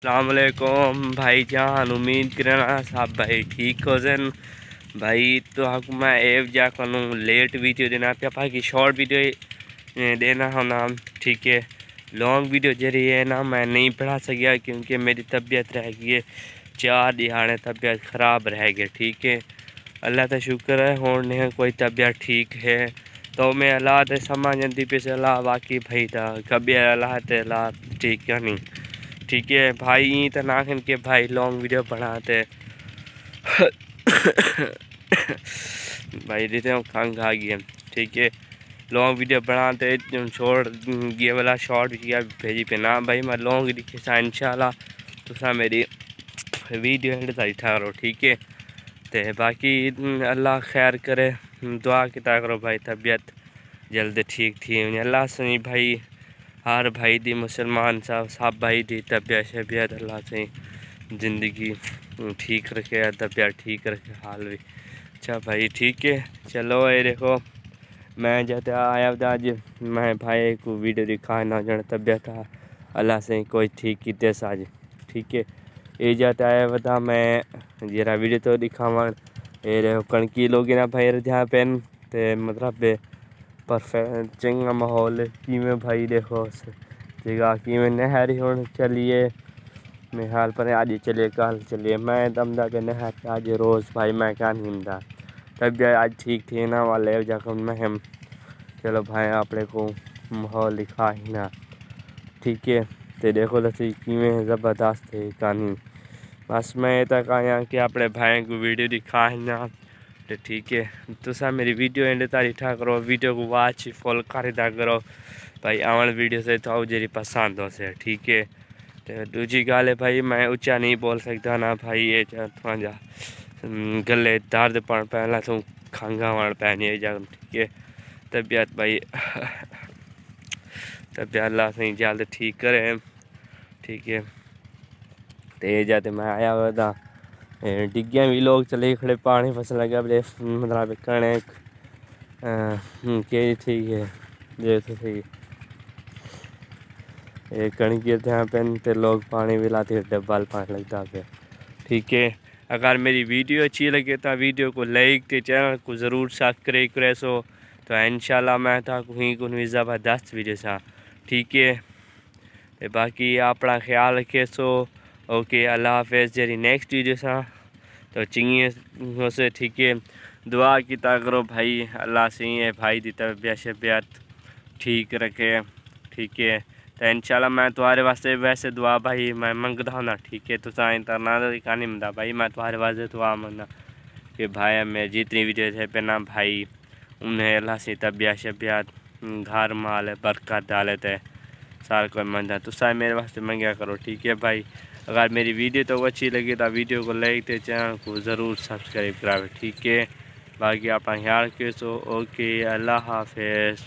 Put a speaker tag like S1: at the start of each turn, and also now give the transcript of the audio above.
S1: अस्सलाम वालेकुम भाई जान। उम्मीद करना सब भाई ठीक हो जन भाई। तो आपको मैं एक जा करूँ लेट वीडियो देना पे बाकी शॉर्ट वीडियो देना हो ना, ठीक है। लॉन्ग वीडियो जरिए है ना मैं नहीं पढ़ा सकिया क्योंकि मेरी तबीयत रह गई है 4 दिहाड़े तबीयत ख़राब रह गई, ठीक है। अल्लाह का शुक्र है होने कोई तबीयत ठीक है तो मैं अल्लाह ते समझ जल्दी पे अल्लाह बाकी भाई था कभी अल्लाह ते अल्लाह ठीक है नहीं, ठीक है भाई। तो ना के भाई लॉन्ग वीडियो बनाते भाई देते हूँ खंग आ गई, ठीक है। लॉन्ग वीडियो बनाते छोड़ ये वाला शॉर्ट किया भेजी पे ना भाई मैं लॉन्ग दिखे इंशाल्लाह तो मेरी वीडियो एंड तक ठहरो, ठीक है। तो बाकी अल्लाह खैर करे, दुआ किता करो भाई तबीयत जल्द ठीक थी अल्लाह से भाई। हर भाई दी मुसलमान साहब सब भाई दी तबीयत शबीयत अल्लाह से ज़िंदगी ठीक रखे, तबीयत ठीक रखे हाल भी अच्छा भाई, ठीक है। चलो ये देखो मैं जब आया था आज मैं भाई को वीडियो दिखा ना जन तबीयत अल्लाह से कोई ठीक की तेस आज, ठीक है। ये जाता आया बता मैं जरा वीडियो तो दिखावा ये देखो कणकी लोग ना भाई ध्यान पेन ते मतलब परफेक्ट चंगा माहौल कि में भाई देखो जगह कि में नहरी हूँ चलिए मैं हाल पर आज चलिए कल चलिए मैं दमदा पे नहर आज रोज़ भाई मैं क्या नींदा तबीयत आज ठीक थी ना वाले जाकर मैं चलो भाई आपने को माहौल दिखा ही ना, ठीक है। तो देखो तो कि में ज़बरदस्त है कहानी बस मैं ये तक आया कि अपने भाई को वीडियो दिखा ही ना, तो ठीक है। तो सब मेरी वीडियो एंड तारीख करो वीडियो को वॉच फॉलो कर दिया करो भाई आवन वीडियो से तो जरी पसंद हो से, ठीक है। तो दूसरी गल है भाई मैं उच्चा नहीं बोल सकता ना भाई ये थोड़ा गले दर्द पड़ पहला तो खंगा वण पैनी जा, ठीक है। तबीयत भाई तबीयत अल्लाह से जल्द ठीक करे, ठीक है। तेज जाते मैं आया हुआ था डिग्गियाँ भी लोग चले खड़े पानी फसल लगे बड़े मतलब कणक के थी ये तो थी ये कणक ध्यान पेन ते लोग पानी भी लाते डब्बल पानी लगता पे, ठीक है। अगर मेरी वीडियो अच्छी लगे तो वीडियो को लाइक ते चैनल को ज़रूर सब्सक्राइब करे सो तो इंशाल्लाह मैं था कहीं को ज़बरदस्त वीडियो सा, ठीक है। तो बाकी अपना ख्याल रखे सो ओके अल्लाह हाफिज़ जरी नेक्स्ट वीडियो सा तो चिंगी हो से, ठीक है। दुआ की करो भाई अल्लाह से है भाई दी तबीयत शबीयत ठीक रखे, ठीक है। तो इंशाल्लाह मैं तुम्हारे वास्ते वैसे दुआ भाई मैं मंगदा हूँ, ठीक है। तो साइन तरना कहानी मंदा भाई मैं तुम्हारे वास्ते दुआ मंगदा कि भाई मैं जितनी वीडियो थे पे ना भाई उन्हें अल्लाह से तबीयत शबीयत घर माल बरकत डाले थे सारा कोई मंदा तो सारे मेरे वास्ते मंगया करो, ठीक है भाई। अगर मेरी वीडियो तो अच्छी लगी तो वीडियो को लाइक ते चैनल को ज़रूर सब्सक्राइब करावे, ठीक है। बाकी आप ख्याल रखिए सो ओके अल्लाह हाफिज़।